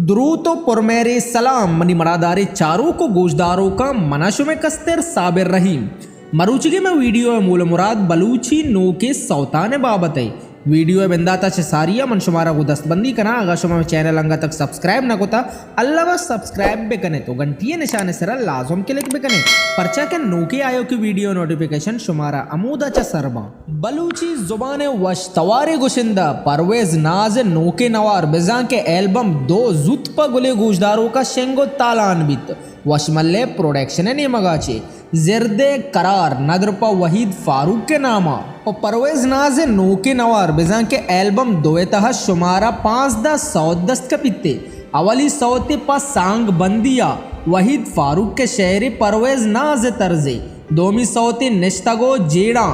द्रूतो पुरमेरे सलाम मनी मरादारे चारों को गोशदारों का मनाशु में कस्तर साबिर रहीम मरूचिगे में वीडियो है मूल मुराद बलूची नो के सौताने बाबत है वीडियो है बिंदाता सारिया मन शुमारा को दस्तबंदी करा अगर शुमा में चैनल अंगा तक सब्सक्राइब ना कोता अल्लाह व सब्सक्राइब भी कने तो घंटिये निशाने सरा लाजम के लिख भी कने परचा के नो के आयो की वीडियो नोटिफिकेशन शुमारा अमूदा चा सरबा बलूची जुबान वश तवारे गुशिंदा परवेज नाज नो के नवार बिजा के एल्बम दो जुत प गुले गोशदारों का शेंगो तालान बित वशमल्ले प्रोडक्शन ने मगाचे जिरदे करार नदरपा वहीद फारूक के नामा और परवेज नाज नो के नवार बिजा के एल्बम दोएतः शुमारा 5-10 का पित्ते अवली सौते पा सांग बंदिया वहीद फारूक के शहर परवेज नाज तर्जे दोमी सौते निश्तगो जेड़ा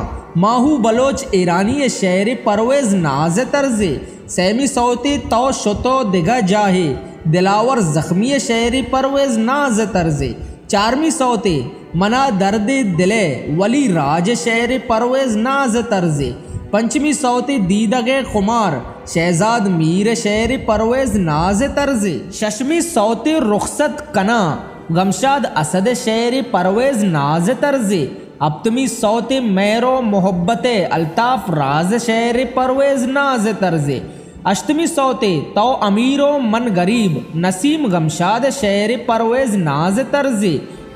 माहू बलोच ईरानी शहर परवेज नाज तर्जे सेमी सौते तो शुतो दिगा जाहे दिलावर जख्मी शहर परवेज नाज तर्जे चारमी सौते मना दर्द दिले वली राज शहर परवेज नाज तर्जे पंचमी सौते दीदगे खुमार शहजाद मीर शहर परवेज नाज तर्जे शशमी सौते रुखसत कना गमशाद असद शहर परवेज नाज तर्जे अप्तमी सौते मेरो मोहब्बत अल्ताफ राज शहर परवेज नाज तर्जे अष्टमी सौते तो अमीरो मन गरीब नसीम गमशाद शहर परवेज नाज तर्जे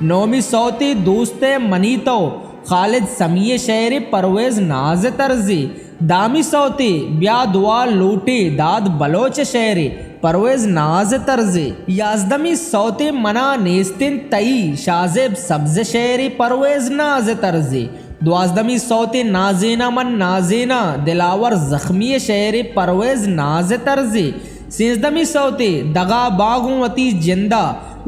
नौमी सौते दोस्त मनीतो खालिद समीय शहर परवेज नाज तर्जे दामी सौते ब्या दुआ लोटे दाद बलोच शहर परवेज नाज तर्जे याजदमी सौते मना नेस्तिन तई शाजेब सब्ज शहर परवेज नाज तर्जे द्वाजदमी सौते नाजेना मन नाजेना दिलावर जख्मी शहर परवेज नाज तर्जे सेजदमी सौते दगा बागुवती जिंदा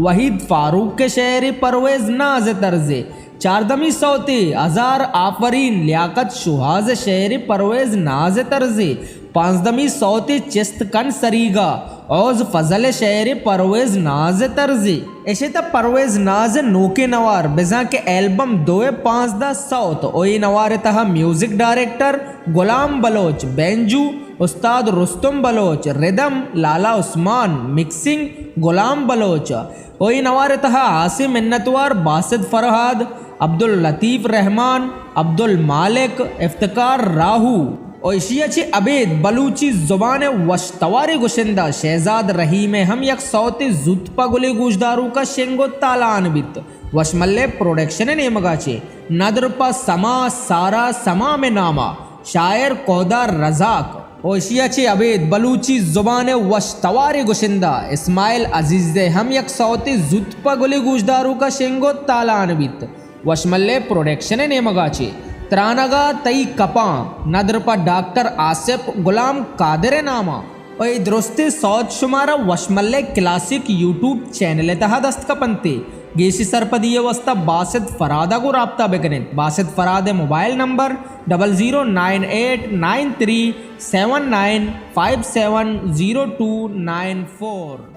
वहीद फारूक के शहर परवेज नाज तर्जे चारदमी सौते हजार आफरीन लियाकत शुहाज शहर परवेज नाज तर्जे पांचदमी सौते चिस्त कन सरीगा औज फजल शहर परवेज नाज तर्जे ऐसे तब परवेज नाज नोके नवार बिजा के एल्बम 2-5 सौत ओई नवार तहा म्यूजिक डायरेक्टर गुलाम बलोच बेंजू उस्ताद रुस्तुम बलोच रिदम लाला उस्मान मिक्सिंग गुलाम बलोच ओई नवार तहा आसिम मिन्नतवार बासिद फरहाद अब्दुल लतीफ़ रहमान अब्दुल मालिक इफ्तिकार राहू ओशिया चे अबेद बलूची जुबान वश तवारे गुशिंदा शहजाद रहीम हम यक सौते जुतपा गुले गोशदारू का शेंगो तालान बित वशमल्ले प्रोडक्शन ने मगाचे नदरपा समा सारा समा में नामा शायर कोदार रजाक ओशिया चे अबेद बलूची जुबान वश तवारे गुशिंदा इस्माइल अजीज हम यक सौते जुतपा गुले गोशदारू का शेंगो तालान बित वशमल्ले प्रोडक्शन ने मगाचे त्रानगा तई कपा नदरपा डॉक्टर आसिफ गुलाम कादर नामा और दुरुस्ते सौद शुमारा वशमल्ले क्लासिक यूट्यूब चैनल तहा दस्त का पंते गेशी सरपदीय वस्ता बासिद फरादा को राब्ता बेकने बासिद फराद मोबाइल नंबर 00989379570294।